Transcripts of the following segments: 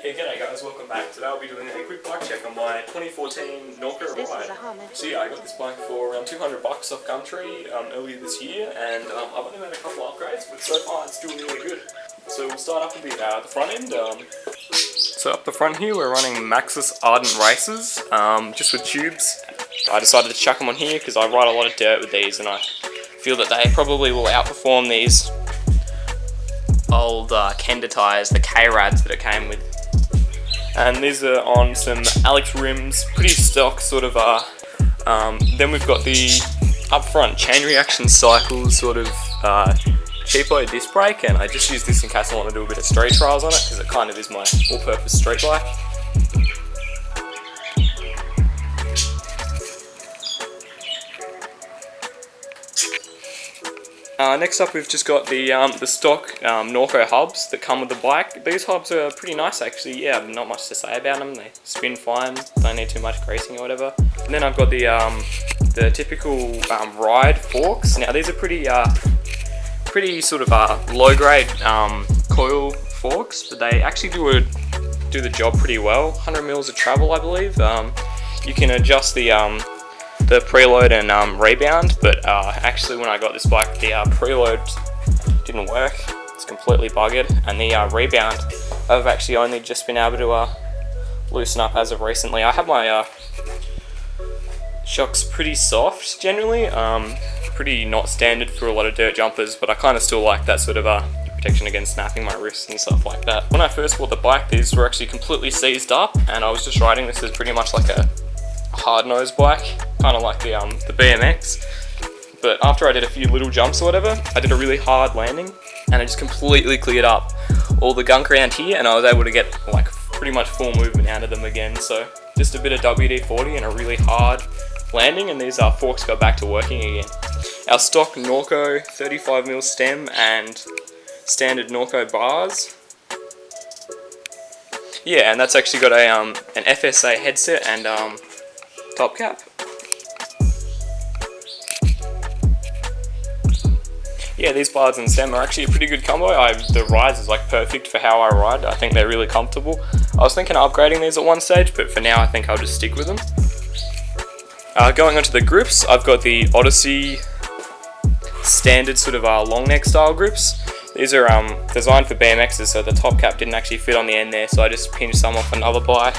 Yeah, g'day guys, welcome back. Today I'll be doing a quick bike check on my 2014 Norco Ride. So yeah, I got this bike for around $200 off Gumtree earlier this year, and I've only made a couple upgrades, but so far it's doing really good. So we'll start up with the front end. So up the front here we're running Maxxis Ardent Races, just with tubes. I decided to chuck them on here because I ride a lot of dirt with these, and I feel that they probably will outperform these old Kenda tyres, the K-Rads that it came with. And these are on some Alex rims, pretty stock sort of. Then we've got the up front chain reaction cycles, sort of cheapo disc brake, and I just use this in case I want to do a bit of street trials on it, because it kind of is my all-purpose street bike. Next up we've just got the stock Norco hubs that come with the bike. These hubs are pretty nice actually, yeah, not much to say about them. They spin fine, don't need too much greasing or whatever. And then I've got the typical ride forks. Now these are pretty sort of low grade coil forks, but they actually do the job pretty well. 100 mils of travel I believe. You can adjust the preload and rebound, but actually when I got this bike the preload didn't work. It's completely buggered, and the rebound I've actually only just been able to loosen up as of recently. I have my shocks pretty soft generally, pretty not standard for a lot of dirt jumpers, but I kind of still like that sort of protection against snapping my wrists and stuff like that. When I first bought the bike these were actually completely seized up, and I was just riding this as pretty much like a hard nose bike, kind of like the BMX, but after I did a few little jumps or whatever, I did a really hard landing and it just completely cleared up all the gunk around here, and I was able to get like pretty much full movement out of them again. So just a bit of WD-40 and a really hard landing, and these forks got back to working again. Our stock Norco 35mm stem and standard Norco bars. Yeah, and that's actually got an FSA headset and top cap. Yeah, these bars and stem are actually a pretty good combo. The rise is like perfect for how I ride. I think they're really comfortable. I was thinking of upgrading these at one stage, but for now I think I'll just stick with them. Going on to the grips, I've got the Odyssey standard sort of long neck style grips. These are designed for BMXs, so the top cap didn't actually fit on the end there, so I just pinched some off another bike.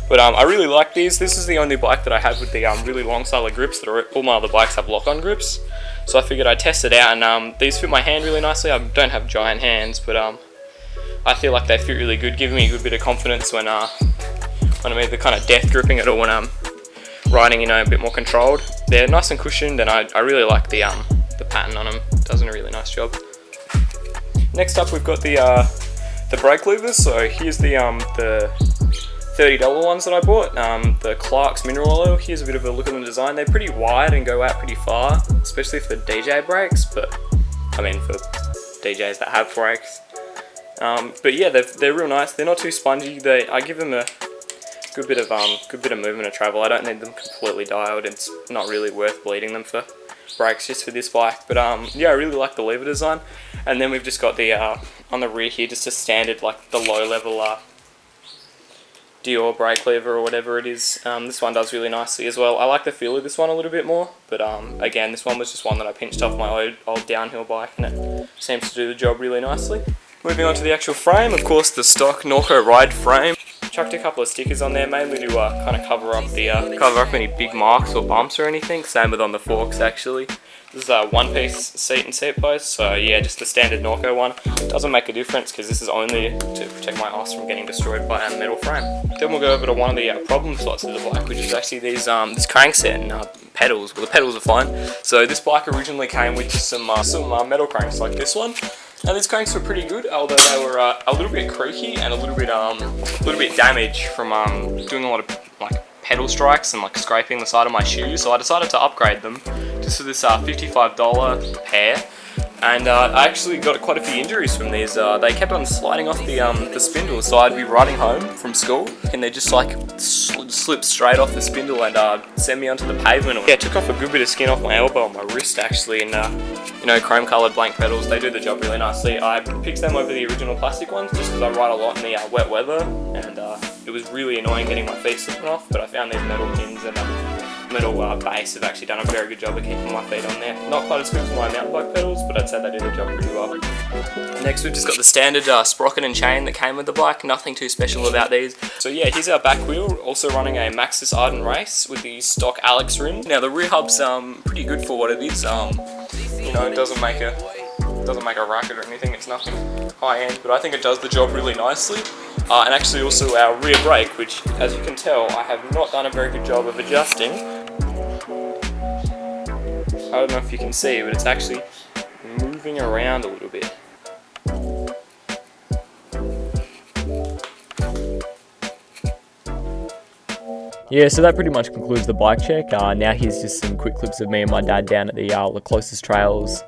But I really like these. This is the only bike that I have with the really long style of grips. All my other bikes have lock-on grips. So I figured I'd test it out, and these fit my hand really nicely. I don't have giant hands, but I feel like they fit really good, giving me a good bit of confidence when I'm either kind of death gripping it or when I'm riding, a bit more controlled. They're nice and cushioned, and I really like the pattern on them. It does a really nice job. Next up we've got the brake levers. So here's the $30 ones that I bought, the Clark's mineral oil. Here's a bit of a look at the design. They're pretty wide and go out pretty far, especially for DJ brakes, but I mean for DJs that have brakes. But yeah, they're real nice. They're not too spongy. I give them a good bit of movement of travel. I don't need them completely dialed. It's not really worth bleeding them for brakes just for this bike. But yeah, I really like the lever design. And then we've just got the on the rear here, just a standard like the low level Dior brake lever or whatever it is. This one does really nicely as well. I like the feel of this one a little bit more, but again, this one was just one that I pinched off my old downhill bike, and it seems to do the job really nicely. Moving on to the actual frame, of course the stock Norco Ride frame. Chucked a couple of stickers on there, mainly to kind of cover up any big marks or bumps or anything. Same with on the forks actually. This is a one-piece seat and seat post, so yeah, just the standard Norco one. Doesn't make a difference because this is only to protect my ass from getting destroyed by a metal frame. Then we'll go over to one of the problem slots of the bike, which is actually these this crankset and pedals. Well, the pedals are fine. So this bike originally came with just some metal cranks like this one. Now these cranks were pretty good, although they were a little bit creaky and a little bit damaged from doing a lot of like pedal strikes and like scraping the side of my shoes. So I decided to upgrade them just for this $55 pair. And I actually got quite a few injuries from these. They kept on sliding off the spindle, so I'd be riding home from school and they just like slip straight off the spindle and send me onto the pavement. Yeah, I took off a good bit of skin off my elbow and my wrist actually, and you know, chrome coloured blank pedals, they do the job really nicely. I picked them over the original plastic ones just because I ride a lot in the wet weather, and it was really annoying getting my feet slipping off, but I found these metal pins and metal base have actually done a very good job of keeping my feet on there. Not quite as good as my mountain bike pedals, but I'd say they do the job pretty well. Next we've just got the standard sprocket and chain that came with the bike, nothing too special about these. So yeah, here's our back wheel, also running a Maxxis Arden Race with the stock Alex rims. Now the rear hub's pretty good for what it is, you know, it doesn't make a racket or anything, it's nothing high end, but I think it does the job really nicely. And actually also our rear brake, which as you can tell I have not done a very good job of adjusting. I don't know if you can see, but it's actually moving around a little bit. Yeah, so that pretty much concludes the bike check. Now here's just some quick clips of me and my dad down at the closest trails